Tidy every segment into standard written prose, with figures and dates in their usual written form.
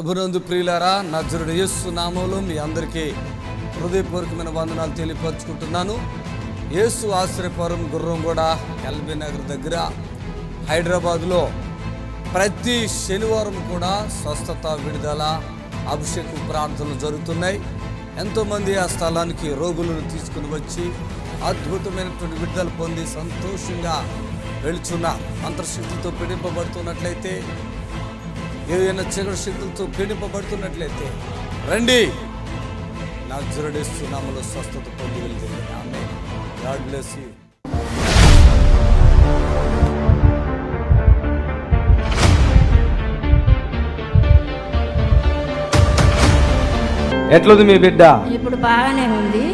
ప్రభునందు ప్రియులారా, నజరుడు యేసు నామములో మీ అందరికీ హృదయపూర్వకమైన వందనాలు తెలియపరుచుకుంటున్నాను. యేసు ఆశ్రయపురం గుర్రంగూడ ఎల్బీ నగర్ దగ్గర హైదరాబాద్లో ప్రతి శనివారం కూడా స్వస్థత, విడుదల, అభిషేక ప్రార్థనలు జరుగుతున్నాయి. ఎంతోమంది ఆ స్థలానికి రోగులను తీసుకుని వచ్చి అద్భుతమైనటువంటి విడుదల పొంది సంతోషంగా వెళుచున్నారు. అంతర్శక్తితో పీడింపబడుతున్నట్లయితే, ఏదైనా చీకటి శక్తులతో పీడింపబడుతున్నట్లయితే రండి, నజరేయుడు యేసు నామములో స్వస్థత పొంది వెళ్తుంది. ఆమేన్. God bless you. ఎట్లుంది మీ బిడ్డ? ఇప్పుడు బాగానే ఉంది.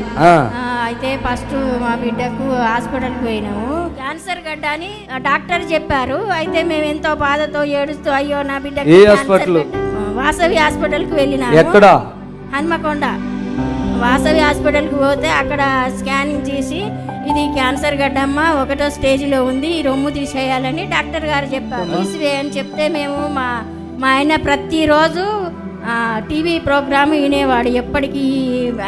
అయితే ఫస్ట్ మా బిడ్డకు హాస్పిటల్కి పోయినాము. క్యాన్సర్ గడ్డ అని డాక్టర్ చెప్పారు. అయితే మేము ఎంతో బాధతో ఏడుస్తూ, అయ్యో నా బిడ్డ. ఏ హాస్పిటల్? వాసవి హాస్పిటల్కి వెళ్ళినాము. ఎక్కడ? హన్మకొండ వాసవి హాస్పిటల్కి పోతే అక్కడ స్కానింగ్ చేసి, ఇది క్యాన్సర్ గడ్డమ్మ, 1వ స్టేజ్లో ఉంది, ఈ రొమ్ము తీసేయాలని డాక్టర్ గారు చెప్పారు. తీసివేయని చెప్తే మేము మా ఆయన ప్రతిరోజు టీవీ ప్రోగ్రామ్ వినేవాడు. ఎప్పటికీ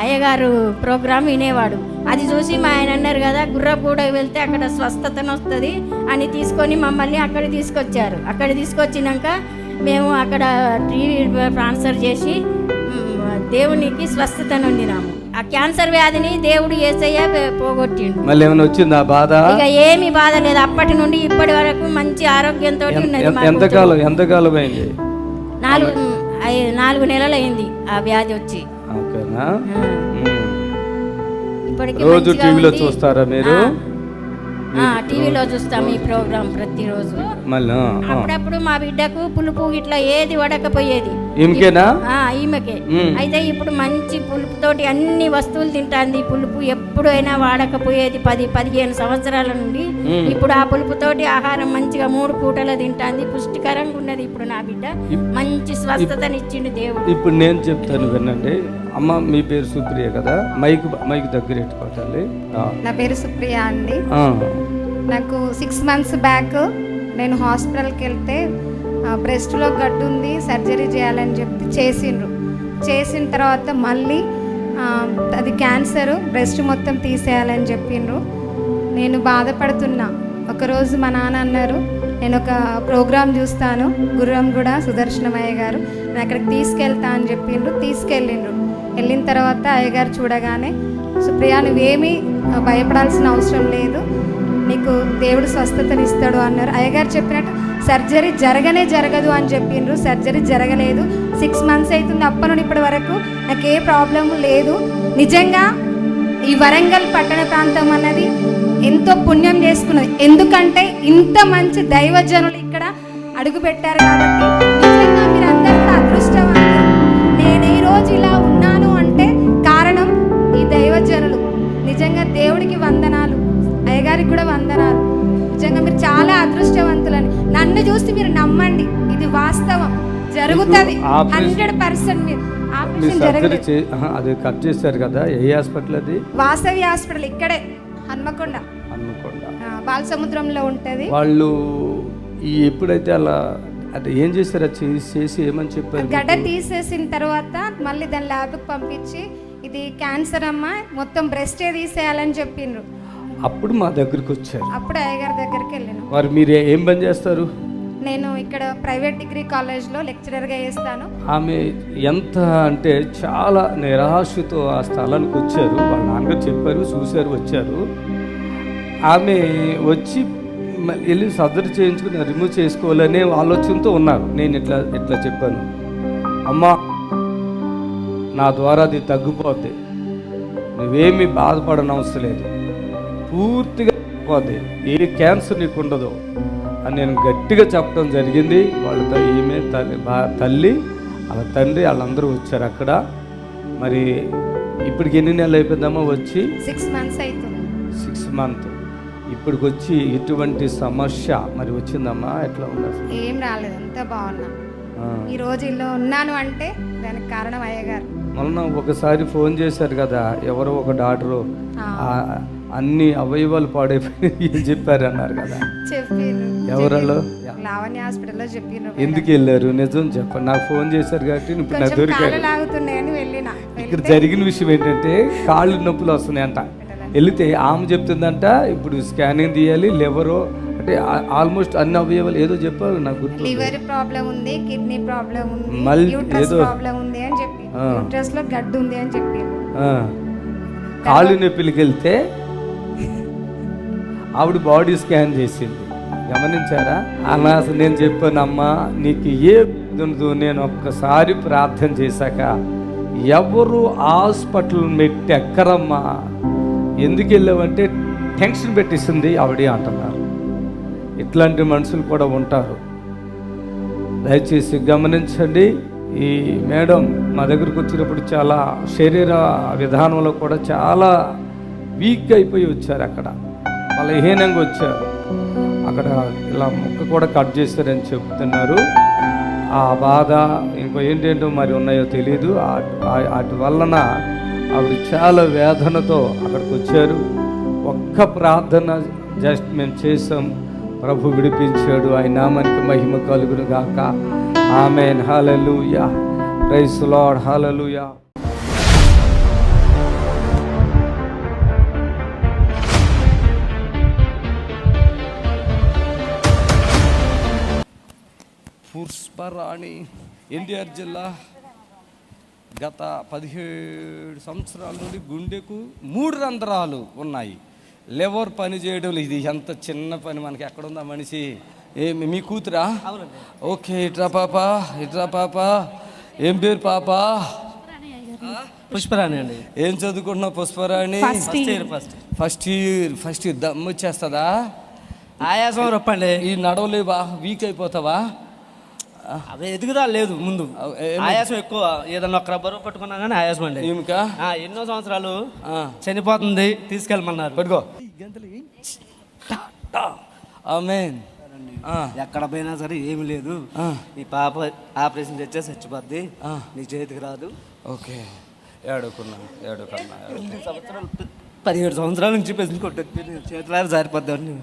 అయ్యగారు ప్రోగ్రామ్ వినేవాడు. అది చూసి మా ఆయన అన్నారు కదా, గుర్రగూడ వెళ్తే అక్కడ స్వస్థతను వస్తుంది అని తీసుకొని మమ్మల్ని అక్కడ తీసుకొచ్చారు. అక్కడ తీసుకొచ్చినాక మేము అక్కడ టీవీ ట్రాన్స్ఫర్ చేసి దేవునికి స్వస్థతను ఉండినాము. ఆ క్యాన్సర్ వ్యాధిని దేవుడు యేసయ్య పోగొట్టిండు. మళ్ళీ ఏమైనా వచ్చిందా బాధ? ఇక ఏమి బాధ లేదు. అప్పటి నుండి ఇప్పటి వరకు మంచి ఆరోగ్యంతో ఉన్నది. ఎంతకాలం అయింది? 4 నెలలు అయింది ఆ వ్యాధి వచ్చి. ఇప్పటికి రోజు టీవీలో చూస్తారా మీరు? టీవీలో చూస్తాము ఈ ప్రోగ్రామ్ ప్రతిరోజు. అప్పుడప్పుడు మా బిడ్డకు పులుపు ఇట్లా ఏది వడకపోయేది. ఈమెకే. అయితే ఇప్పుడు మంచి పులుపుతోటి అన్ని వస్తువులు తింటాంది. పులుపు ఎప్పుడైనా వాడకపోయేది 10-15 సంవత్సరాల నుండి. ఇప్పుడు ఆ పులుపుతోటి ఆహారం మంచిగా 3 పూటలు తింటాంది. పుష్టికరంగా ఉన్నది ఇప్పుడు నా బిడ్డ. మంచి స్వస్థతనిచ్చిండు దేవుడు. ఇప్పుడు నేను చెప్తాను వినండి. అమ్మ, మీ పేరు సుప్రియ కదా? మైక్ దగ్గర పెట్టుకోవాలి. నా పేరు సుప్రియ అండి. నాకు 6 months బ్యాక్ నేను హాస్పిటల్కి వెళ్తే బ్రెస్ట్లో గడ్డు ఉంది, సర్జరీ చేయాలని చెప్పి చేసిన తర్వాత మళ్ళీ అది క్యాన్సర్, బ్రెస్ట్ మొత్తం తీసేయాలని చెప్పిండ్రు. నేను బాధపడుతున్నా. ఒకరోజు మా నాన్న అన్నారు, నేను ఒక ప్రోగ్రాం చూస్తాను, గుర్రంగూడ సుదర్శనమయ్య గారు, నేను అక్కడికి తీసుకెళ్తా అని చెప్పిండ్రు. వెళ్ళిన తర్వాత అయ్యగారు చూడగానే, సుప్రియ నువ్వేమీ భయపడాల్సిన అవసరం లేదు, నీకు దేవుడు స్వస్థతనిస్తాడు అన్నారు. అయ్యగారు చెప్పినట్టు సర్జరీ జరగదు అని చెప్పిండ్రు. సర్జరీ జరగలేదు. 6 months అవుతుంది. అప్పటి నుండి ఇప్పటి వరకు నాకు ఏ ప్రాబ్లము లేదు. నిజంగా ఈ వరంగల్ పట్టణ ప్రాంతం అన్నది ఎంతో పుణ్యం చేసుకున్నది. ఎందుకంటే ఇంత మంచి దైవజనులు ఇక్కడ అడుగు పెట్టారు కాబట్టి నిజంగా మీరందరూ కూడా అదృష్టవంతులు. నేను ఈ రోజు ఇలా ఉన్నాను అంటే కారణం ఈ దైవజనులు. నిజంగా దేవుడికి వందనాలు, అయ్యగారికి కూడా వందనాలు. నిజంగా మీరు చాలా అదృష్టవంతులని. నన్ను చూసి మీరు నమ్మండి, ఇది వాస్తవం, జరుగుతుంది 100%. మీరు అది కట్ చేశారు కదా? ఏ హాస్పిటల్ అది? వాసవి హాస్పిటల్, ఇక్కడే హన్మకొండ బాలసముద్రంలో ఉంటది. వాళ్ళు ఎప్పుడైతే అలా అంటే ఏం చేశారు? చేసి ఏమని చెప్పారు? గడ్డ తీసేసిన తర్వాత మళ్ళీ దాని ల్యాబ్కి పంపించి, ఇది క్యాన్సర్ అమ్మ, మొత్తం బ్రెస్టే తీసేయాలని చెప్పిండ్రు. అప్పుడు మా దగ్గరికి వచ్చారు. అప్పుడు అయ్యగారి దగ్గరికి వెళ్ళాను. మరి మీరు ఏం పని చేస్తారు? నేను ఇక్కడ ప్రైవేట్ డిగ్రీ కాలేజ్లో లెక్చరర్గా చేస్తాను. ఆమె ఎంత అంటే చాలా నిరాశతో ఆ స్థలానికి వచ్చారు. వాళ్ళ నాన్నగారు చెప్పారు, చూశారు, వచ్చారు. ఆమె వచ్చి వెళ్ళి సర్జరీ చేయించుకుని రిమూవ్ చేసుకోవాలనే ఆలోచనతో ఉన్నారు. నేను ఇట్లా చెప్పాను, అమ్మా నా ద్వారా అది తగ్గిపోద్ది, నువ్వేమీ బాధపడనవసరం లేదు, పూర్తిగా పోద్ది, ఏ క్యాన్సర్ నీకు ఉండదు అని నేను గట్టిగా చెప్పడం జరిగింది. వాళ్ళతో ఈమె తల్లి వాళ్ళ తండ్రి వాళ్ళందరూ వచ్చారు అక్కడ. మరి ఇప్పటికి ఎన్ని నెలలు అయిపోయిందమ్మా వచ్చి? 6 months అవుతుంది. 6 months. ఇప్పటికి వచ్చి ఎటువంటి సమస్య మరి వచ్చిందమ్మా? ఎట్లా ఉంది? ఏం రాలేదు, అంతా బాగున్నా. ఈ రోజు ఇలా ఉన్నాను అంటే దానికి కారణం అయ్యగారు. మొన్న ఒకసారి ఫోన్ చేశారు కదా, ఎవరో ఒక డాక్టరు అన్ని అవయవాలు పాడైపోయి చెప్పారు అన్నారు కదా? చెప్పారు. ఎవరో లావణ్య హాస్పిటల్లో చెప్పిన ఎందుకు వెళ్ళారు నిజం చెప్పండి. నాకు ఫోన్ చేశారు కాబట్టి ఇప్పుడు నాకు కొంచెం కాళ్ళు దొరికారు. లాగుతున్నాయని వెళ్ళిన. ఇక్కడ జరిగిన విషయం ఏంటంటే కాళ్ళు నొప్పులు వస్తున్నాయంట. వెళితే ఆమె చెప్తుందంట ఇప్పుడు స్కానింగ్ తీయాలి, లివరు అంటే ఆల్మోస్ట్ అన్ని అవయవాలు ఏదో చెప్పారు నాకు గుర్తు. లివర్ ప్రాబ్లం ఉంది, కిడ్నీ ప్రాబ్లం ఉంది, మళ్ళీ యూట్రస్ ఏదో- ప్రాబ్లం ఉంది అని చెప్పి, యూట్రస్ లో గడ్డు ఉంది అని చెప్పి. కాళ్ళు నొప్పికి వెళ్తే ఆవిడ బాడీ స్కాన్ చేసింది. గమనించారా? అలా అసలు నేను చెప్పానమ్మా నీకు ఏ ఉండదు, నేను ఒక్కసారి ప్రార్థన చేశాక ఎవరు హాస్పిటల్ మెట్టి ఎక్కరమ్మా, ఎందుకు వెళ్ళావంటే టెన్షన్ పెట్టిస్తుంది ఆవిడే అంటున్నారు. ఇట్లాంటి మనుషులు కూడా ఉంటారు. దయచేసి గమనించండి. ఈ మేడం మా దగ్గరకు వచ్చినప్పుడు చాలా శరీర విధానంలో కూడా చాలా వీక్ అయిపోయి వచ్చారు. అక్కడ బలహీనంగా వచ్చారు. అక్కడ ఇలా ముక్క కూడా కట్ చేశారని చెప్తున్నారు. ఆ బాధ ఇంకో ఏంటేంటో మరి ఉన్నాయో తెలియదు. వాటి వలన ఆవిడ చాలా వేదనతో అక్కడికి వచ్చారు. ఒక్క ప్రార్థన జస్ట్ మేము చేసాం, ప్రభు విడిపించాడు. ఆయన నామానికి మహిమ కలుగును గాక. Amen. Hallelujah. Praise the Lord. Hallelujah. Pushparani NTR జిల్లా గత 17 సంవత్సరాల నుండి గుండెకు 3 రంధ్రాలు ఉన్నాయి. లివర్ పని చేయడం ఇది ఎంత చిన్న పని, మనకి ఎక్కడుందా మనిషి? మీ కూతురా? ఓకే. ఇట్రా పాప. ఏం పేరు పాప? పుష్పరాణి అండి. ఏం చదువుకుంటున్నావు పుష్పరాణి? First year. దమ్ము వచ్చేస్తుందా? ఆయాసం రొప్పండి. ఈ నడవలేవా? వీక్ అయిపోతావా? అదే ఎదుగుదా లేదు ముందు ఆయాసం ఎక్కువ. ఏదన్నా ఒక బరువు పట్టుకున్నా కానీ ఆయాసం అండి. ఏమికా ఎన్నో సంవత్సరాలు చనిపోతుంది, తీసుకెళ్ళమన్నారు. పట్టుకో. ఆమేన్. ఎక్కడ పోయినా సరే ఏమి లేదు, ఈ పాప ఆపరేషన్ చేస్తే చచ్చిపోద్ది, నీ చేతికి రాదు. ఓకే. ఏడుకున్నా 17 సంవత్సరాల నుంచి పెంచి కొట్టేది చేతులారు జారిపోద్ది అని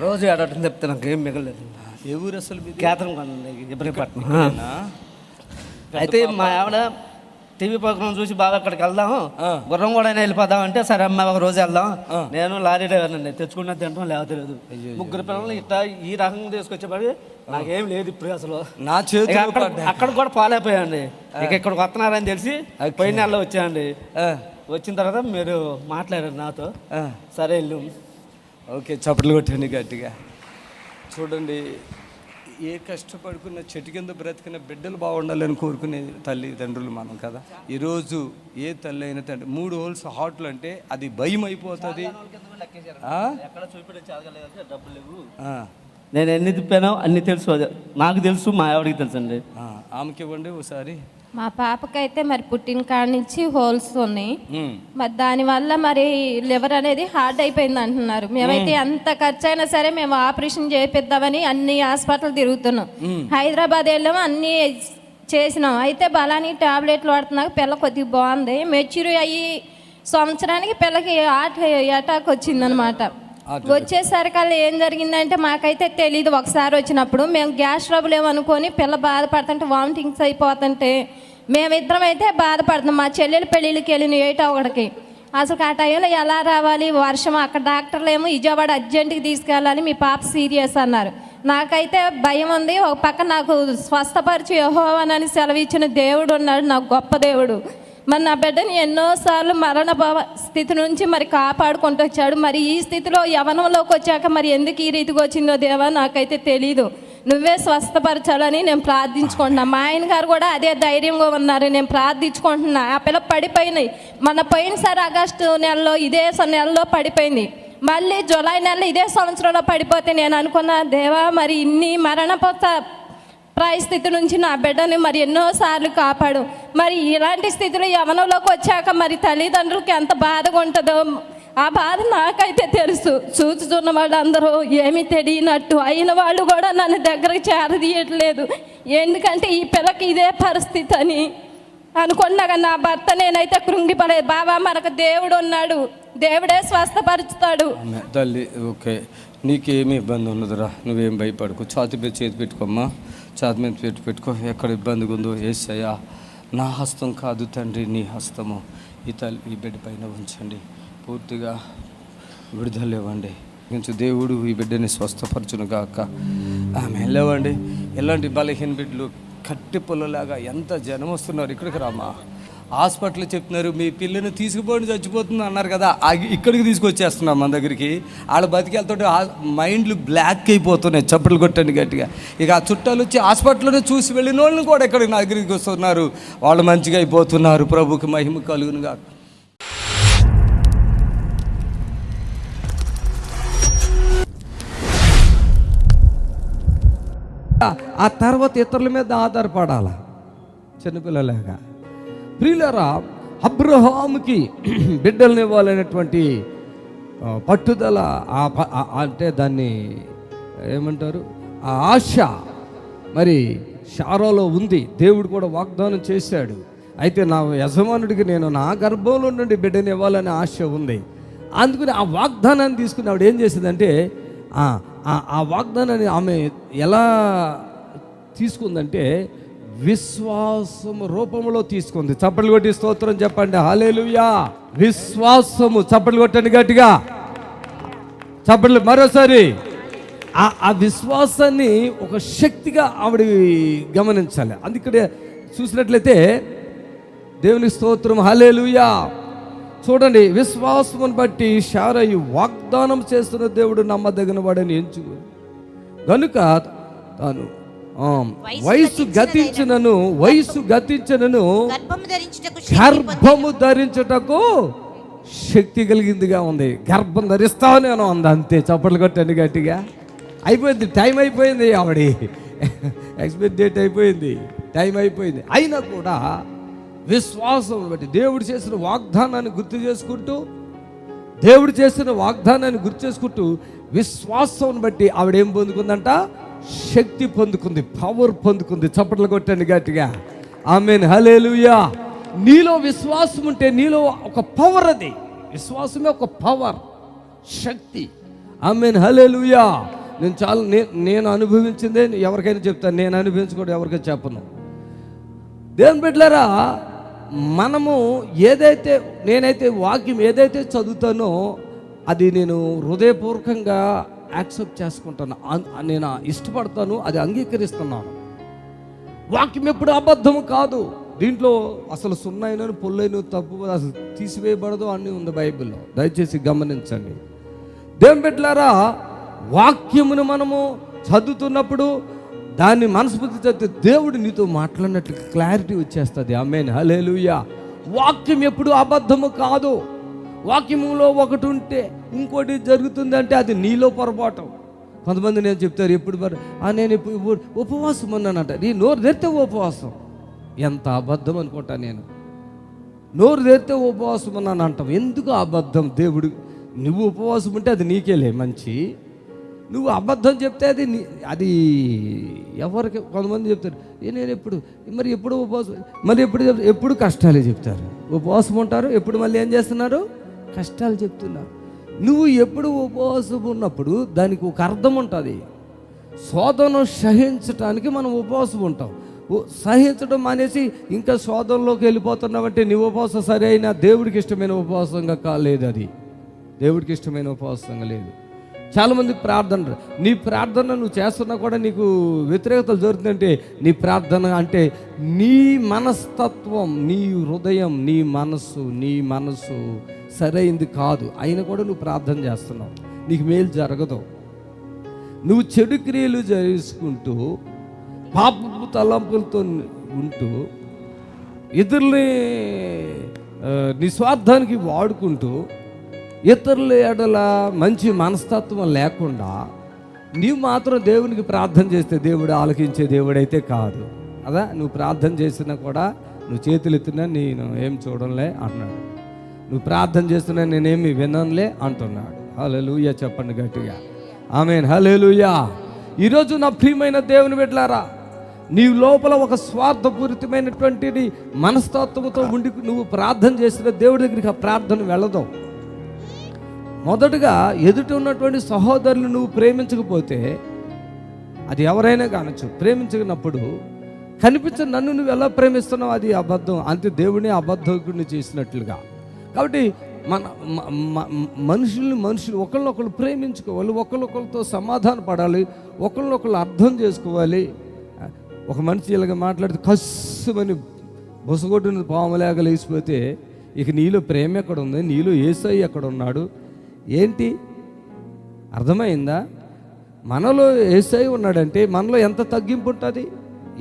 రోజు ఏడటం చెప్తే నాకు ఏం మిగలేదు. ఏ ఊరు అసలు? కేతరం కొండ, ఇబ్రహీంపట్నం. అయితే మా ఆవిడ టీవీ ప్రోగ్రాం చూసి బాగా అక్కడికి వెళ్దాం, గుర్రం కూడా అయినా వెళ్ళిపోదాం అంటే సరే అమ్మ ఒక రోజు వెళ్దాం. నేను లారీ డ్రైవర్ అండి, తెచ్చుకున్నా తింటాం లేవలేదు. 3 పిల్లలు ఇట్లా ఈ రకంగా తీసుకొచ్చేపడి నాకేం లేదు ఇప్పుడు అసలు. నా చేతి అక్కడ కూడా పాలైపోయాయండి. ఇక ఇక్కడికి వస్తున్నారని తెలిసి పోయిన నెలలో వచ్చాయండి. వచ్చిన తర్వాత మీరు మాట్లాడారు నాతో, సరే వెళ్ళు. ఓకే. చప్పట్లు కొట్టండి గట్టిగా. చూడండి, ఏ కష్టపడుకున్న చెట్టు కింద బ్రతికిన బిడ్డలు బాగుండాలని కోరుకునే తల్లిదండ్రులు మనం కదా. ఈరోజు ఏ తల్లి అయినా తండ్రి 3 హోల్స్ హార్ట్లు అంటే అది భయం అయిపోతుంది. డబ్బులు లేవు, నేను ఎన్ని తిప్పానో అన్ని తెలుసు, నాకు తెలుసు, మా ఆవిడకి తెలుసు అండి. ఆమెకి ఇవ్వండి ఒకసారి. మా పాపకైతే మరి పుట్టిన కాడ నుంచి హోల్స్ ఉన్నాయి. మరి దానివల్ల మరి లివర్ అనేది హార్డ్ అయిపోయింది అంటున్నారు. మేమైతే ఎంత ఖర్చు అయినా సరే మేము ఆపరేషన్ చేపిద్దామని అన్ని హాస్పిటల్ తిరుగుతున్నాం. హైదరాబాద్ వెళ్ళాము, అన్నీ చేసినాం. అయితే బలాని టాబ్లెట్లు వాడుతున్నాక పిల్ల కొద్దిగా బాగుంది. మెచ్యూర్ అయ్యి సంవత్సరానికి పిల్లకి హార్ట్ అటాక్ వచ్చిందనమాట. వచ్చేసరికల్లా ఏం జరిగిందంటే మాకైతే తెలీదు. ఒకసారి వచ్చినప్పుడు మేము గ్యాస్ ట్రబుల్ ఏమనుకొని పిల్ల బాధపడుతుంటే వామిటింగ్స్ అయిపోతుంటే మేమిద్దరం అయితే బాధపడుతున్నాం. మా చెల్లెలు పెళ్ళిళ్ళకి వెళ్ళిన 8 అసలు ఆ టైంలో ఎలా రావాలి, వర్షం, అక్కడ డాక్టర్లు ఏమో విజయవాడ అర్జెంటుకి తీసుకెళ్ళాలి, మీ పాప సీరియస్ అన్నారు. నాకైతే భయం ఉంది. ఒక పక్క నాకు స్వస్థపరిచి యెహోవానని సెలవిచ్చిన దేవుడు ఉన్నాడు, నాకు గొప్ప దేవుడు. మరి నా బిడ్డని ఎన్నోసార్లు మరణ స్థితి నుంచి మరి కాపాడుకుంటూ వచ్చాడు. మరి ఈ స్థితిలో యవనంలోకి వచ్చాక మరి ఎందుకు ఈ రీతికి వచ్చిందో దేవా నాకైతే తెలీదు. నువ్వే స్వస్థపరచాలని నేను ప్రార్థించుకుంటున్నా. మా ఆయన గారు కూడా అదే ధైర్యంగా ఉన్నారు. నేను ప్రార్థించుకుంటున్నా. ఆ పిల్ల పడిపోయినాయి. మన పోయినసారి ఆగస్టు నెలలో ఇదే నెలలో పడిపోయింది. మళ్ళీ జూలై నెలలో ఇదే సంవత్సరంలో పడిపోతే నేను అనుకున్నా, దేవా మరి ఇన్ని పరిస్థితి నుంచి నా బిడ్డని మరి ఎన్నోసార్లు కాపాడు. మరి ఇలాంటి స్థితిలో యవనంలోకి వచ్చాక మరి తల్లిదండ్రులకి ఎంత బాధగా ఉంటుందో ఆ బాధ నాకైతే తెలుసు. చూస్తున్న వాళ్ళందరూ ఏమీ తెలియనట్టు అయిన వాళ్ళు కూడా నన్ను దగ్గరకు చేరదీయట్లేదు. ఎందుకంటే ఈ పిల్లకి ఇదే పరిస్థితి అని అనుకున్నాక నా భర్త నేనైతే కృంగిపడేది. బాబా మనకు దేవుడు ఉన్నాడు, దేవుడే స్వస్థపరుచుతాడు. తల్లి ఓకే. నీకేమీ ఇబ్బంది ఉండదురా, నువ్వేం భయపడుకో. ఛాతి మీద చేతి పెట్టుకోమ్మా, ఛాతి మీద పెట్టుకో. ఎక్కడ ఇబ్బందిగా ఉందో యేసయ్యా, నా హస్తం కాదు తండ్రి, నీ హస్తము ఈ బిడ్డ పైన ఉంచండి. పూర్తిగా విడుదల ఇవ్వండి. కొంచెం దేవుడు ఈ బిడ్డని స్వస్థపరచును గాక. ఆమె లేవండి. ఎలాంటి బలహీన బిడ్డలు కట్టి పుల్లలాగా ఎంత జనం వస్తున్నారు. ఇక్కడికి రామా. హాస్పిటల్ చెప్తున్నారు మీ పిల్లని తీసుకుపోయి చచ్చిపోతుంది అన్నారు కదా, ఇక్కడికి తీసుకొచ్చేస్తున్నాం మన దగ్గరికి. వాళ్ళ బతికెళ్తుంటే మైండ్లు బ్లాక్ అయిపోతున్నాయి. చప్పట్లు కొట్టండి గట్టిగా. ఇక ఆ చుట్టాలు వచ్చి హాస్పిటల్లోనే చూసి వెళ్ళిన వాళ్ళని కూడా ఇక్కడికి నా దగ్గరికి వస్తున్నారు. వాళ్ళు మంచిగా అయిపోతున్నారు. ప్రభుకి మహిమ కలుగునుగా. ఆ తర్వాత ఇతరుల మీద ఆధారపడాల చిన్నపిల్లలాగా. ప్రియులారా, అబ్రహాముకి బిడ్డల్ని ఇవ్వాలనేటువంటి పట్టుదల, అంటే దాన్ని ఏమంటారు, ఆ ఆశ మరి శారాలో ఉంది. దేవుడు కూడా వాగ్దానం చేశాడు. అయితే నా యజమానుడికి నేను నా గర్భంలో నుండి బిడ్డని ఇవ్వాలనే ఆశ ఉంది. అందుకని ఆ వాగ్దానాన్ని తీసుకుని ఆవిడ ఏం చేసిందంటే ఆ వాగ్దానాన్ని ఆమె ఎలా తీసుకుందంటే విశ్వాసము రూపంలో తీసుకుంది. చప్పట్లు కొట్టి స్తోత్రం చెప్పండి. హల్లెలూయా. విశ్వాసము. చప్పట్లు కొట్టండి గట్టిగా. చప్పట్లు మరోసారి. ఆ విశ్వాసాన్ని ఒక శక్తిగా ఆవిడ గమనించాలి. అందుకనే చూసినట్లయితే దేవుని స్తోత్రం. హల్లెలూయా. చూడండి, విశ్వాసమును బట్టి శారయి వాగ్దానం చేస్తున్న దేవుడు నమ్మదగిన వాడని ఎంచుకు కనుక తాను వయసు గతించినను గర్భము ధరించుటకు శక్తి కలిగిందిగా ఉంది. గర్భం ధరిస్తావు నేను అంది. అంతే. చప్పట్లు కొట్టండి గట్టిగా. అయిపోయింది, టైం అయిపోయింది. ఆవిడ ఎక్స్పైరీ డేట్ అయిపోయింది, టైం అయిపోయింది. అయినా కూడా విశ్వాసం బట్టి దేవుడు చేసిన వాగ్దానాన్ని గుర్తు చేసుకుంటూ విశ్వాసం బట్టి ఆవిడ ఏం పొందుకుందంట? శక్తి పొందుకుంది, పవర్ పొందుకుంది. చప్పట్లు కొట్టండి గట్టిగా. ఆమేన్. హల్లెలూయా. నీలో విశ్వాసం ఉంటే నీలో ఒక పవర్, అది విశ్వాసమే ఒక పవర్, శక్తి. ఆమేన్. హల్లెలూయా. నేను అనుభవించిందే ఎవరికైనా చెప్తాను, నేను అనుభవించుకోవడం ఎవరికైనా చెప్పను. దేవుని బిడ్డలారా, మనము నేనైతే వాక్యం ఏదైతే చదువుతానో అది నేను హృదయపూర్వకంగా యాక్సెప్ట్ చేసుకుంటాను, నేను ఇష్టపడతాను, అది అంగీకరిస్తున్నాను. వాక్యం ఎప్పుడు అబద్ధము కాదు. దీంట్లో అసలు సున్నైన పొల్లైన తప్పు అసలు తీసివేయబడదు అన్నీ ఉంది బైబిల్లో. దయచేసి గమనించండి. దేవుని బిడ్డలారా, వాక్యమును మనము చదువుతున్నప్పుడు దాన్ని మనస్ఫూర్తి చదివితే దేవుడు నీతో మాట్లాడినట్లు క్లారిటీ వచ్చేస్తుంది. ఆమేన్. హల్లెలూయా. వాక్యం ఎప్పుడు అబద్ధము కాదు. వాక్యములో ఒకటి ఉంటే ఇంకోటి జరుగుతుందంటే అది నీలో పొరపాటు. కొంతమంది నేను చెప్తారు, నేను ఇప్పుడు ఉపవాసం ఉన్నానంట. నీ నోరు తెరితే ఉపవాసం. ఎంత అబద్ధం అనుకుంటా నేను. నోరు తెరితే ఉపవాసం ఉన్నాను అంటాం. ఎందుకు అబద్ధం? దేవుడు, నువ్వు ఉపవాసం ఉంటే అది నీకేలే మంచి. నువ్వు అబద్ధం చెప్తే అది ఎవరికి? కొంతమంది చెప్తారు నేను ఎప్పుడు ఉపవాసం, మరి ఎప్పుడు కష్టాలే చెప్తారు. ఉపవాసం ఉంటారు, ఎప్పుడు మళ్ళీ ఏం చేస్తున్నారు? కష్టాలు చెప్తున్నారు. నువ్వు ఎప్పుడు ఉపవాసం ఉన్నప్పుడు దానికి ఒక అర్థం ఉంటుంది. శోధన సహించటానికి మనం ఉపవాసం ఉంటాం. సహించడం మానేసి ఇంకా శోధనలోకి వెళ్ళిపోతున్నావంటే నీ ఉపవాసం సరైన దేవుడికి ఇష్టమైన ఉపవాసంగా కాలేదు. అది దేవుడికి ఇష్టమైన ఉపవాసంగా లేదు. చాలామంది ప్రార్థన, నీ ప్రార్థన నువ్వు చేస్తున్నా కూడా నీకు వ్యతిరేకతలు జరుగుతుందంటే నీ ప్రార్థన అంటే నీ మనస్తత్వం, నీ హృదయం, నీ మనసు సరైంది కాదు. అయినా కూడా నువ్వు ప్రార్థన చేస్తున్నావు, నీకు మేలు జరగదు. నువ్వు చెడు క్రియలు చేసుకుంటూ పాపపు తలంపులతో ఉంటూ ఇతరుల్ని నిస్వార్థానికి వాడుకుంటూ ఇతరుల ఎడల మంచి మనస్తత్వం లేకుండా నీవు మాత్రం దేవునికి ప్రార్థన చేస్తే దేవుడు ఆలకించే దేవుడైతే కాదు. అదా నువ్వు ప్రార్థన చేసినా కూడా నువ్వు చేతులు ఎత్తినా నేను ఏం చూడంలే అన్నాడు. నువ్వు ప్రార్థన చేస్తున్నా నేనేమి విననులే అంటున్నాడు. హల్లెలూయా. చెప్పండి గట్టిగా. ఆమేన్. హల్లెలూయా. ఈరోజు నా ప్రియమైన దేవుని బిడ్డలారా, నీ లోపల ఒక స్వార్థపూరితమైనటువంటి మనస్తత్వంతో ఉండి నువ్వు ప్రార్థన చేసిన దేవుడి దగ్గరికి ఆ ప్రార్థన వెళ్ళదు. మొదటగా ఎదుట ఉన్నటువంటి సహోదరులు నువ్వు ప్రేమించకపోతే, అది ఎవరైనా కానొచ్చు, ప్రేమించనప్పుడు కనిపించిన నన్ను నువ్వు ఎలా ప్రేమిస్తున్నావు, అది అబద్ధం. అంతే, దేవుడిని అబద్ధకుడిని చేసినట్లుగా. కాబట్టి మనుషులు ఒకళ్ళొకళ్ళు ప్రేమించుకోవాలి, ఒకళ్ళొకళ్ళతో సమాధాన పడాలి, ఒకళ్ళొకళ్ళు అర్థం చేసుకోవాలి. ఒక మనిషి ఇలాగ మాట్లాడితే కస్సుమని బొసగొట్టిన పాములాగా లేచిపోతే ఇక నీలో ప్రేమ ఎక్కడ ఉంది, నీలో యేసయ్య ఎక్కడ ఉన్నాడు, ఏంటి అర్థమైందా? మనలో యేసయ్య ఉన్నాడంటే మనలో ఎంత తగ్గింపు ఉంటుంది,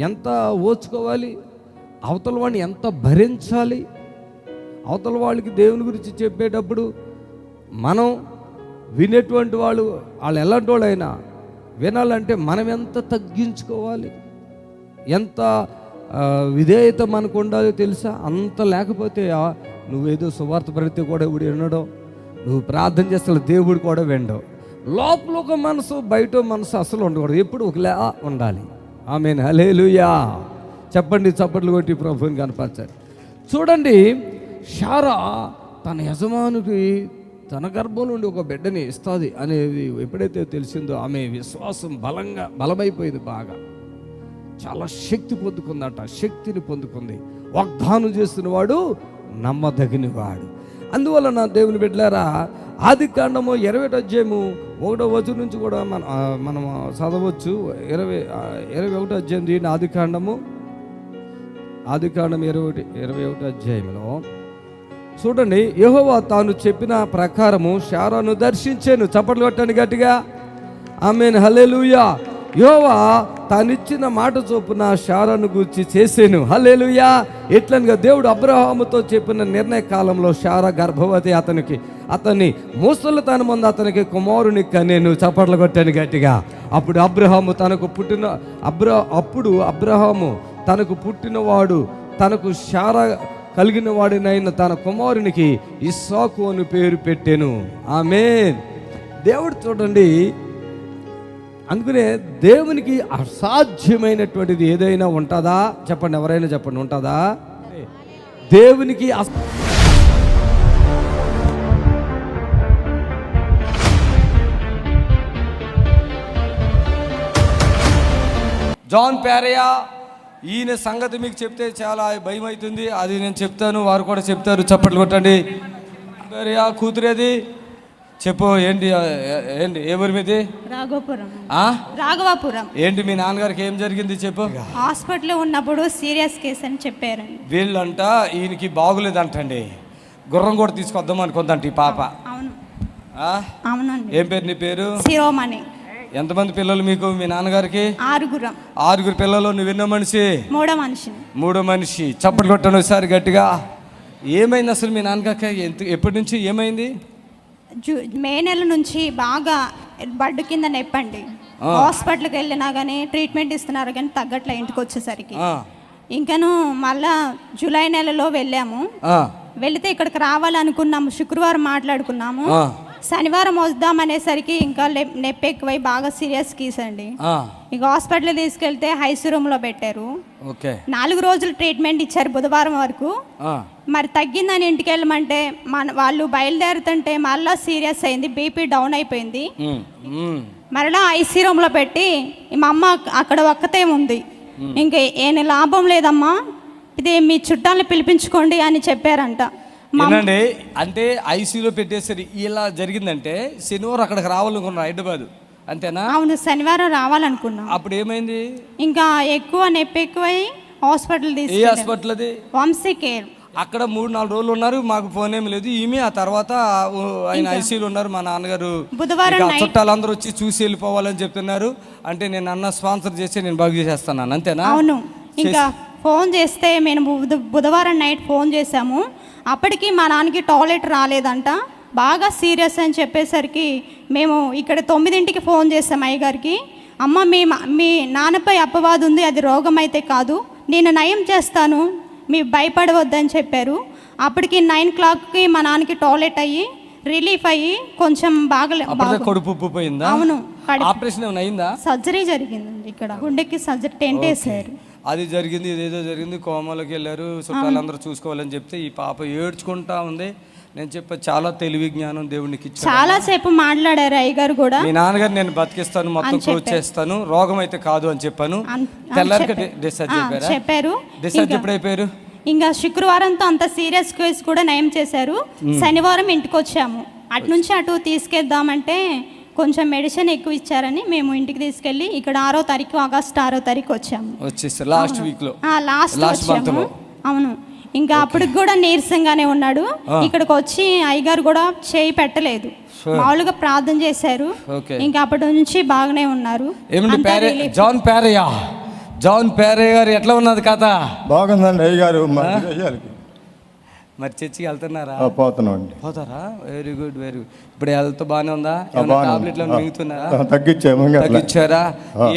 ఎంత ఓర్చుకోవాలి, అవతల వాడిని ఎంత భరించాలి. అవతల వాళ్ళకి దేవుని గురించి చెప్పేటప్పుడు మనం వినేటువంటి వాళ్ళు ఎలాంటి వాళ్ళైనా వినాలంటే మనం ఎంత తగ్గించుకోవాలి, ఎంత విధేయత మనకు ఉండాలో తెలుసా? అంత లేకపోతే నువ్వేదో సువార్త పరితే కూడా ఇప్పుడు వినడం, నువ్వు ప్రార్థన చేస్తే దేవుడు కూడా వినడం. లోపల ఒక మనసు, బయట మనసు అసలు ఉండకూడదు, ఎప్పుడు ఒకలా ఉండాలి. ఆమేన్, హల్లెలూయా. చెప్పండి, చప్పట్లు కొట్టి ప్రభువుని కనపరచాలి. చూడండి, శారా తన యజమానికి తన గర్భం నుండి ఒక బిడ్డని ఇస్తుంది అనేది ఎప్పుడైతే తెలిసిందో ఆమె విశ్వాసం బలమైపోయింది. బాగా చాలా శక్తి పొందుకుందట, శక్తిని పొందుకుంది. వాగ్దానం చేస్తున్నవాడు నమ్మదగినవాడు. అందువల్ల నా దేవుని బిడ్డలారా, ఆదికాండము 21వ అధ్యాయము 1వ వచనం నుంచి కూడా మనం చదవచ్చు. 21వ అధ్యాయం దీని ఆదికాండం 21వ అధ్యాయంలో చూడండి, యెహోవా తాను చెప్పిన ప్రకారము శారాను దర్శించాను. చప్పట్లు కొట్టండి గట్టిగా, ఆమేన్, హల్లెలూయా. యెహోవా తానిచ్చిన మాట చొప్పున శారాను గూర్చి చేసాను. హల్లెలూయా. ఎట్లనగా దేవుడు అబ్రహాముతో చెప్పిన నిర్ణయ కాలంలో శారా గర్భవతి అతన్ని ముసలితనం ముందు అతనికి కుమారుని కనేను. చప్పట్లు కొట్టాను గట్టిగా. అప్పుడు అబ్రహాము తనకు పుట్టినవాడు తనకు శారా కలిగిన వాడినైన తన కుమారునికి ఇస్సాకు అని పేరు పెట్టెను. ఆమేన్. దేవుడు చూడండి, అందుకనే దేవునికి అసాధ్యమైనటువంటిది ఏదైనా ఉంటుందా? చెప్పండి, ఎవరైనా చెప్పండి, ఉంటుందా? దేవునికి జాన్ పేరయ్య, ఈయన సంగతి మీకు చెప్తే చాలా భయం అవుతుంది, అది నేను చెప్తాను, వారు కూడా చెప్తారు. చప్పట్లు కొట్టండి. పేరయ్య కూతురేది చెప్పు, ఏంటి ఏ ఊరి మీది? రాఘవాపురం. ఏంటి మీ నాన్నగారికి ఏం జరిగింది చెప్పు. హాస్పిటల్లో ఉన్నప్పుడు సీరియస్ కేసు అని చెప్పారండి. వీళ్ళంట ఈయనకి బాగులేదంటండి, గుర్రం కూడా తీసుకొద్దాం అనుకుందంట ఈ పాప. అవునండి. ఏం పేరు నీ పేరు? శిరోమణి. ఎంతమంది పిల్లలు మీకు మీ నాన్నగారికి? 6 పిల్లలు. నువ్వు ఎన్నో మనిషి? మూడో మనిషి. చప్పట్లు కొట్టండి ఒకసారి గట్టిగా. ఏమైంది అసలు మీ నాన్నగారికి? ఎప్పటి నుంచి ఏమైంది? మే నెల నుంచి బాగా బడ్డు కింద నొప్పండి. హాస్పిటల్కి వెళ్ళినా కానీ ట్రీట్మెంట్ ఇస్తున్నారు కానీ తగ్గట్లే. ఇంటికి వచ్చేసరికి ఇంకను మళ్ళా జూలై నెలలో వెళ్ళాము. వెళితే ఇక్కడికి రావాలనుకున్నాము, శుక్రవారం మాట్లాడుకున్నాము, శనివారం వద్దామనేసరికి ఇంకా నొప్పి ఎక్కువై బాగా సీరియస్ కేసు అండి. ఇక హాస్పిటల్ తీసుకెళ్తే ఐసీ రూమ్ లో పెట్టారు. 4 రోజులు ట్రీట్మెంట్ ఇచ్చారు, బుధవారం వరకు. మరి తగ్గిందని ఇంటికి వెళ్ళమంటే వాళ్ళు బయలుదేరుతుంటే మళ్ళా సీరియస్ అయింది, బీపీ డౌన్ అయిపోయింది. మరలా ఐసీ రూమ్ లో పెట్టి మా అమ్మ అక్కడ ఒక్కతే ఉంది, ఇంకా ఏం లాభం లేదమ్మా, ఇది మీ చుట్టాలను పిలిపించుకోండి అని చెప్పారంట. ఏనండి, అంటే ఐసీయూలో పెట్టేసరి ఇలా జరిగిందంటే శనివారం అక్కడికి రావాలనుకున్నారు హైదరాబాద్, అంతేనా? అవును, శనివారం రావాలనుకున్నాం. అప్పుడు ఏమైంది? ఇంకా ఎక్కువ నొప్పి ఎక్కువై హాస్పిటల్ ఏ హాస్పిటల్ అది? వంశీ కేర్. అక్కడ 3-4 రోజులు ఉన్నారు, మాకు ఫోన్ ఏమి లేదు. ఈమె ఆ తర్వాత ఆయన ఐసీయూలో ఉన్నారు. మా నాన్నగారు బుధవారం చుట్టాలందరూ వచ్చి చూసి వెళ్ళిపోవాలని చెప్తున్నారు. అంటే నేను అన్న స్పాన్సర్ చేసి నేను బాగు చేసేస్తాను, అంతేనా? అవును. ఇంకా ఫోన్ చేస్తే మేము బుధవారం నైట్ ఫోన్ చేసాము. అప్పటికి మా నాన్నకి టాయిలెట్ రాలేదంట, బాగా సీరియస్ అని చెప్పేసరికి మేము ఇక్కడ 9ంటికి ఫోన్ చేసాం అయ్యగారికి. అమ్మ, మీ నాన్నపై అపవాదు ఉంది, అది రోగం అయితే కాదు, నేను నయం చేస్తాను, మీరు భయపడవద్దని చెప్పారు. అప్పటికి 9 o'clockకి మా నాన్నకి టాయిలెట్ అయ్యి రిలీఫ్ అయ్యి కొంచెం కడుపు పోయిందా? అవును. ఆపరేషన్ ఏమైనా అయిందా? సర్జరీ జరిగిందండి, ఇక్కడ గుండెకి సర్జరీ, టెంట్ వేసారు. అది జరిగింది, ఇదేదో జరిగింది. కోమలోకి వెళ్ళారు, చుట్టాలందరూ చూసుకోవాలని చెప్తే ఈ పాప ఏడ్చుకుంటా ఉంది. నేను చెప్పా చాలా తెలివి జ్ఞానం దేవునికి ఇచ్చాను. చాలా సేపు మాట్లాడారు అయ్యగారు కూడా. మీ నాన్నగారు నేను బతికిస్తాను, మొత్తం క్లోజ్ చేస్తాను, రోగం అయితే కాదు అని చెప్పాను. తెల్లారికి డిశ్చార్జ్ చెప్పారా? చెప్పారు. డిశ్చార్జ్ ఎప్పుడు అయిపోయారు? ఇంకా శుక్రవారంతో అంత సీరియస్ కేసు కూడా నయం చేశారు. శనివారం ఇంటికి వచ్చాము. అటు నుంచి అటు తీసుకెళ్దామంటే కొంచెం మెడిసిన్ ఎక్కువ ఇచ్చారని మేము ఇంటికి తీసుకెళ్ళి ఇక్కడ 6వ తారీఖు ఆగస్టు 6వ తారీఖు వచ్చాము. వచ్చేసారు లాస్ట్ వీక్ లో. లాస్ట్ వచ్చాము. అవును. ఇంకా అప్పటికి కూడా నీరసంగానే ఉన్నాడు. ఇక్కడికి వచ్చి అయ్యగారు కూడా చేయి పెట్టలేదు, మామూలుగా ప్రార్థన చేశారు. ఇంకా అప్పటి నుంచి బాగానే ఉన్నారు. జాన్ పేరయ్య గారు ఎట్లా ఉన్నది కథ? బాగుందండి అయ్యగారు. మరి చర్చికి వెళ్తున్నారా? పోతున్నామండి. పోతారా? Very good very good. ఇప్పుడు హెల్త్ బాగానే ఉందా? టాబ్లెట్లు మింగుతున్నారా? తగ్గించారా?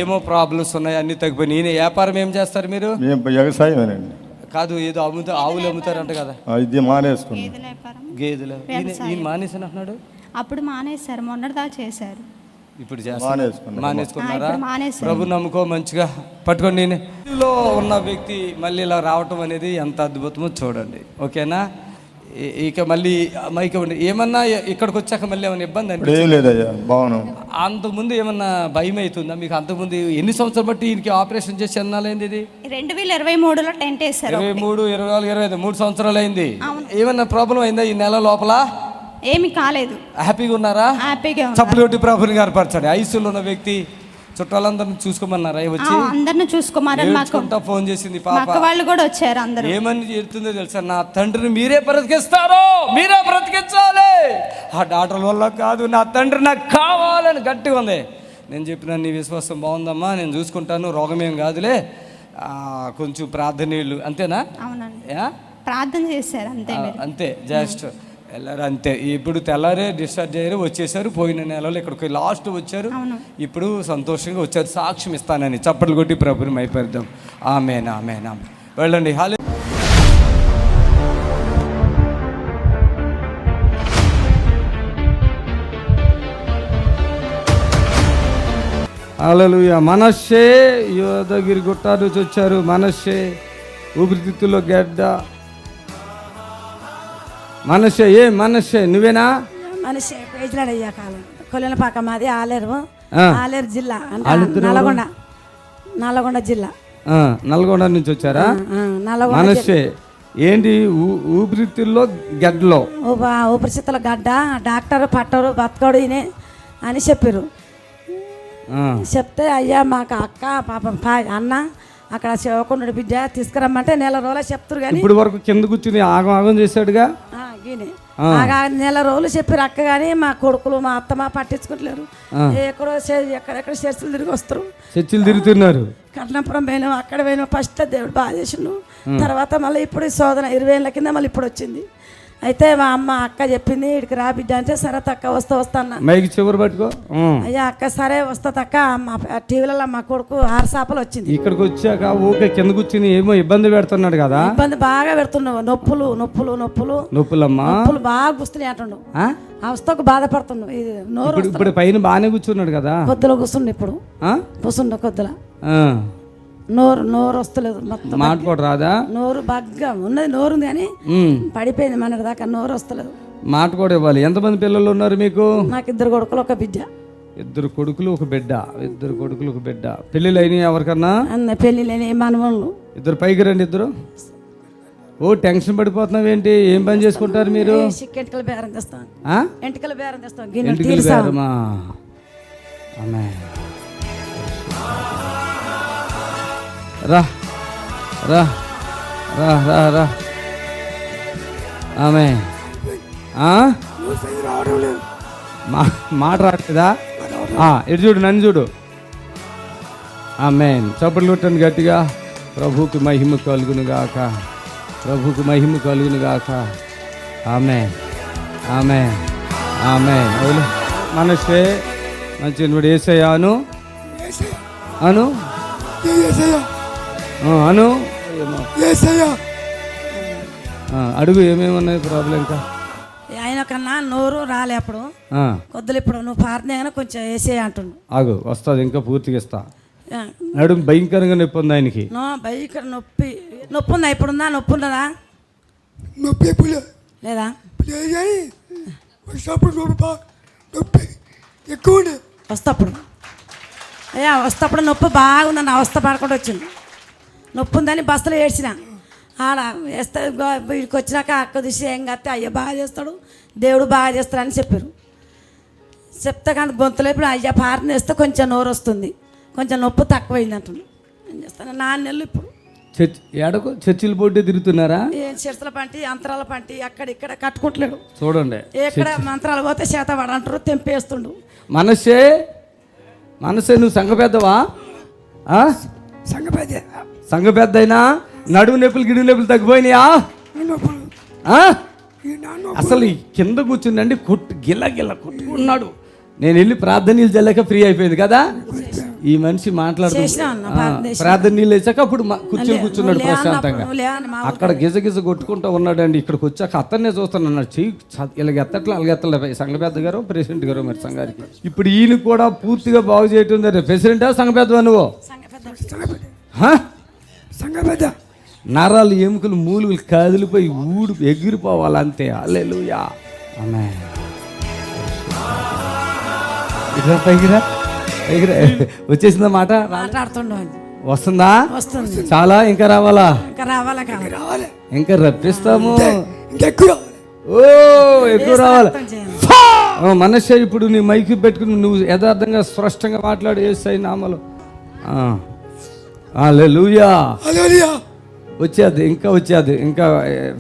ఏమో ప్రాబ్లమ్స్ ఉన్నాయి, అన్ని తగ్గిపోయి. ఈయన వ్యాపారం ఏం చేస్తారు మీరు? వ్యవసాయమేనండి. కాదు, ఏదో ఆవులు అమ్ముతారంట కదా? ఇది మానేసుకున్నాం. గేదెలు. ఈయన మానేసి అంటున్నాడు. అప్పుడు మానేశారు, మొన్నటిదా చేశారు. ఇప్పుడు మానేసుకున్నారా? మానేశారు. ప్రభు నమ్ముకో, మంచిగా పట్టుకోండి. నేను ఉన్న వ్యక్తి మళ్ళీ ఇలా రావటం అనేది ఎంత అద్భుతమో చూడండి. ఓకేనా? ఇక మళ్ళీ మైక్ ఏమన్నా ఇక్కడికి వచ్చాక మళ్ళీ ఏమైనా ఇబ్బంది అనిపించలేదయ్యా? బాగున్నాం. అంతకుముందు ఏమన్నా భయం అవుతుందా మీకు? అంతకుముందు ఎన్ని సంవత్సరాలు బట్టి ఈయనకి ఆపరేషన్ చేసి ఎన్నాలైంది? ఇది 2023లో టెంట్ వేశారు. 23, 24, 25 3 సంవత్సరాలు అయింది. ఏమన్నా ప్రాబ్లం అయిందా ఈ నెల లోపల? ఏమి కాలేదు. హ్యాపీగా ఉన్నారా? హ్యాపీగా. చప్పులు కొట్టి ప్రభుని గారు పరచండి. ఐసీలో ఉన్న వ్యక్తి చుట్టాలందరిని చూసుకోమన్నారా? వచ్చి అందరిని చూసుకోమన్నారు. ఫోన్ చేసింది పాప, వాళ్ళు కూడా వచ్చారు. అందరూ ఏమని చెప్తుందో తెలుసా? నా తండ్రిని మీరే బ్రతికిస్తారు, మీరే బ్రతికించాలి, ఆ డాక్టర్ల వల్ల కాదు, నా తండ్రి నాకు కావాలని గట్టిగా ఉంది. నేను చెప్పిన నీ విశ్వాసం బాగుందమ్మా, నేను చూసుకుంటాను, రోగమేం కాదులే, కొంచెం ప్రార్థనీయులు అంతేనా? అవునండి, ప్రార్థన చేశారు అంతే. అంతే, జస్ట్ వెళ్ళారు అంతే. ఇప్పుడు తెల్లారే డిశ్చార్జ్ అయ్యారు, వచ్చేసారు. పోయిన నెలలో ఇక్కడికి లాస్ట్ వచ్చారు, ఇప్పుడు సంతోషంగా వచ్చారు. సాక్ష్యం ఇస్తానని చప్పట్లు కొట్టి ప్రభుని మైపేద్దాం. ఆమేన్ ఆమేన్ ఆమేన్. వెళ్ళండి. హల్లెలూయా. మనస్సే యోధగిరి గుట్ట నుంచి వచ్చారు. మనస్సే ఊపిరితిత్తులో గడ్డ. మనస్సే నువ్వేనా? మనస్సే పేజలాడయ్యా కాలం కొల్లెలపాక, మాది ఆలేరు జిల్లా, నల్లగొండ జిల్లా. నల్గొండ నుంచి వచ్చారా? మనస్సే ఏంటి ఊపిరితిత్తుల్లో గడ్డలో? ఊపిరితిత్తుల గడ్డ. డాక్టర్ పట్టరు బతకడు ఈయన అని చెప్పారు. చెప్తే అయ్యా మాకు అక్క పాపం అన్న అక్కడ శివకొండ బిడ్డ తీసుకురమ్మంటే నెల రోజులు చెప్తారు. కానీ ఇప్పుడు వరకు కింద కూర్చుని ఆగం చేశాడుగా. నెల రోజులు చెప్పారు అక్క, కానీ మా కొడుకులు మా అత్తమ్మ పట్టించుకోవట్లేరు. ఎక్కడెక్కడ చర్చలు తిరిగి వస్తారు, చర్చలు తిరుగుతున్నారు. కర్ణపురం పోయినాం, అక్కడ పోయినాం. ఫస్ట్ దేవుడు బాగా చేసిండు. తర్వాత మళ్ళీ ఇప్పుడు శోధన 20 ఏళ్ళ కింద మళ్ళీ ఇప్పుడు వచ్చింది. అయితే మా అమ్మ అక్క చెప్పింది ఇక్కడికి రా బిడ్డ అంటే, సరే తక్క వస్తా అన్న. మైకి చివరి పట్టుకో. అయ్యా అక్క సరే వస్తా తక్క. మా టీవీలలో మా కొడుకు 6 చేపలు వచ్చింది. ఇక్కడికి వచ్చాక ఓకే కింద కూర్చుని ఏమో ఇబ్బంది పెడుతున్నాడు కదా? ఇబ్బంది బాగా పెడుతున్నావు. నొప్పులమ్మా, నొప్పులు బాగా గుస్తున్నాయి అంటుండు. అవస్థకు బాధపడుతున్నావు. ఇప్పుడు పైన బాగానే కూర్చున్నాడు కదా? కొద్దిలో కూర్చుండు. ఇప్పుడు కూర్చుండు కొద్దిలా. నోరు వస్తలేదు, మొత్తం మాట్లాడు రాదా? నోరు బాగా ఉన్నది, నోరు ఉంది కానీ పడిపోయింది మన దాకా. నోరు వస్తలేదు. మాట కూడా ఇవ్వాలి. ఎంతమంది పిల్లలు ఉన్నారు మీకు? నాకు 2 కొడుకులు 1 బిడ్డ. 2 కొడుకులు 1 బిడ్డ. 2 కొడుకులు 1 బిడ్డ. పెళ్ళిళ్ళు అయినాయి ఎవరికన్నా? పెళ్ళిళ్ళని మనవాళ్ళు 2 పైకి రండి. 2 టెన్షన్ పడిపోతున్నావు ఏంటి? ఏం పని చేసుకుంటారు మీరు? ఎంటికల బేరం తెస్తాం. ఎంటికల బేరం తెస్తాం. ఎంటికల బేరమా? రా రా రా రా రా. ఆమె మాట రాట్లేదా? ఇటు చూడు, నన్ను చూడు. ఆమె చప్పట్లు కొట్టండి గట్టిగా. ప్రభువుకి మహిమ కలుగును గాక, ప్రభువుకి మహిమ కలుగును గాక. ఆమె ఆమె ఆమె. మనసే మంచి ఏసయ్యాను అను అను అడుగు. ఏమేమి ఉన్నాయి ప్రాబ్లం? ఇంకా ఆయన కన్నా నోరు రాలే అప్పుడు కొద్దులు. ఇప్పుడు నువ్వు ప్రార్థన కొంచెం వేసే అంటుండు. ఆగు, వస్తుంది, ఇంకా పూర్తిగా ఇస్తా. నడుము భయంకరంగా నొప్పి ఉంది ఆయనకి. భయంకర నొప్పి ఉందా? నొప్పి ఉన్నదా? నొప్పి లేదా? లేదు కానీ వచ్చినప్పుడు నొప్పి ఎక్కువ ఉండే. వస్తప్పుడు అయ్యా వస్తప్పుడు నొప్పి బాగుందని అవస్థ పడకుండా వచ్చింది. నొప్పి ఉందని బస్సులో ఏడ్చిన. ఆడ వేస్తే వీడికి వచ్చినాక అక్క దిశ ఏం కత్తే అయ్యా బాగా చేస్తాడు, దేవుడు బాగా చేస్తాడని చెప్పారు. చెప్తే కానీ గొంతులో ఇప్పుడు అయ్యా పారని వేస్తే కొంచెం నోరు వస్తుంది, కొంచెం నొప్పి తక్కువైంది అంటున్నాను. ఏం చేస్తాను 4 నెలలు ఇప్పుడు ఏడకు చర్చిల పోటీ తిరుగుతున్నారా? ఏం చిరసల పంటి అంతరాల పంటి అక్కడ ఇక్కడ కట్టుకుంటలేడు. చూడండి, ఎక్కడ మంత్రాలు పోతే చేత పడంటారు, తెంపేస్తుండు. మనసే నువ్వు సంఘ పెద్దవా? సంఘ పెద్ద అయినా నడుము నొప్పులు గిడుగు నొప్పులు తగ్గిపోయినాయా? అసలు ఈ కింద కూర్చుందండి గిల్ల కొట్టుకున్నాడు. నేను వెళ్ళి ప్రార్థన నీళ్ళు చల్లాక ఫ్రీ అయిపోయింది కదా. ఈ మనిషి మాట్లాడుతున్నాడు, ప్రార్థన నీళ్ళు వేసాక అప్పుడు కూర్చున్నాడు ప్రశాంతంగా. అక్కడ గిజ కొట్టుకుంటూ ఉన్నాడండి. ఇక్కడికి వచ్చాక అతన్నే చూస్తాను అన్నాడు. చెయ్యి ఇలాగ ఎత్తట్లే అలాగ ఎత్తలే. సంఘ పెద్ద గారు ప్రెసిడెంట్ గారు మరి సంఘానికి ఇప్పుడు ఈయన కూడా పూర్తిగా బాగు చేయటం జరిగింది. ప్రెసిడెంటా సంఘ పెద్దవా నువ్వు? నరాలు ఎముకలు మూలుగులు కదిలిపోయి ఎగిరిపోవాలి అంతే. హల్లెలూయా. ఆమేన్. పైకిరా వచ్చేసిందా మాట? వస్తుందా? చాలా ఇంకా రావాలా? ఇంకా రప్పిస్తాము. ఓ ఎక్కువ రావాలి. మనస్సు ఇప్పుడు నీ మైకి పెట్టుకుని నువ్వు యథార్థంగా స్పష్టంగా మాట్లాడు. యేసయ్య నామములో హల్లెలూయా. వచ్చేది ఇంకా వచ్చేది ఇంకా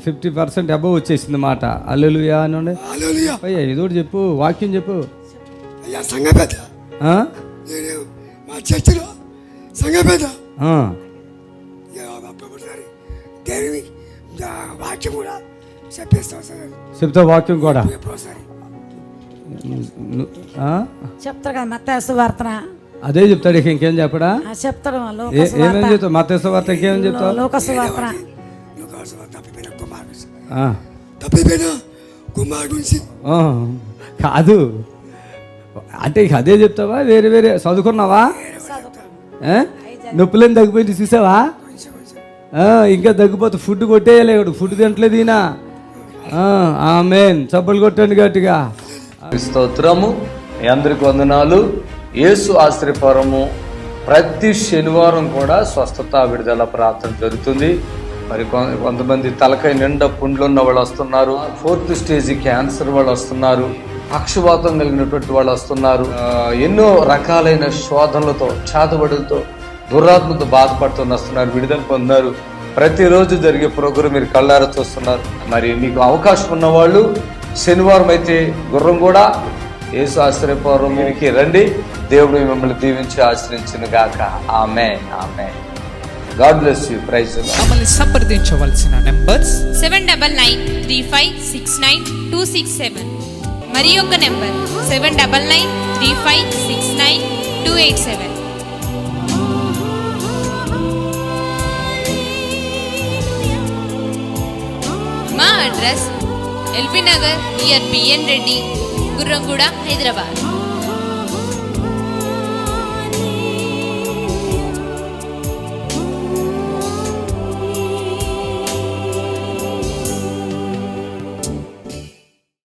50% అబవ్ వచ్చేసింది మాట. హల్లెలూయా అనండి. అయ్యా ఏదోటి చెప్పు, వాక్యం చెప్పు. మా చర్చిలో సంఘ పెద్ద వాక్యం కూడా చెప్తా. వాక్యం కూడా చెప్తారు కదా మత్తయి సువార్త. అదే చెప్తాడు. ఇంకేం చెప్పడా? చెప్తాడు. ఏమేం చెప్తావు? మత్తయి సువార్త ఇంకేం చెప్తావు? లోక సువార్త. తప్పిపోయిన కుమారుడు గురించి కాదు అంటే అదే చెప్తావా? వేరే వేరే చదువుకున్నావా? నొప్పులేని తగ్గిపోయింది చూసావా? ఇంకా తగ్గిపోతే ఫుడ్ కొట్టేయలేడు. ఫుడ్ తింటలేదు ఈయన. ఆమేన్. చప్పలు కొట్టండి గట్టిగా. స్తోత్రము. మీ అందరికి వందనాలు. యేసు ఆశ్రయపురము ప్రతి శనివారం కూడా స్వస్థత విడుదల ప్రార్థన జరుగుతుంది. మరి కొంతమంది తలకాయ నిండా పుండ్లు ఉన్న వాళ్ళు వస్తున్నారు. 4th స్టేజ్ క్యాన్సర్ వాళ్ళు వస్తున్నారు. పక్షవాతం కలిగినటువంటి వాళ్ళు వస్తున్నారు. ఎన్నో రకాలైన శోధనలతో చేతబడులతో దురాత్మతో బాధపడుతూ వస్తున్నారు. విడుదల పొందారు. ప్రతిరోజు జరిగే ప్రోగ్రాం మీరు కళ్ళారా చూస్తున్నారు. మరి మీకు అవకాశం ఉన్నవాళ్ళు శనివారం అయితే గుర్రం కూడా యేసు ఆశ్రయపురం మీరికి రండి. దేవుడు మిమ్మల్ని దీవించి ఆశ్రయించును గాక. Amen. Amen. God bless you. Praise the Lord. మమ్మల్ని సంప్రదించవలసిన నంబర్స్ 7993569267 మరి యొక్క నెంబర్ 7993569287. మా అడ్రస్ ఎల్బీ నగర్ నియర్ బిఎన్ రెడ్డి, గుర్రంగూడ, హైదరాబాద్.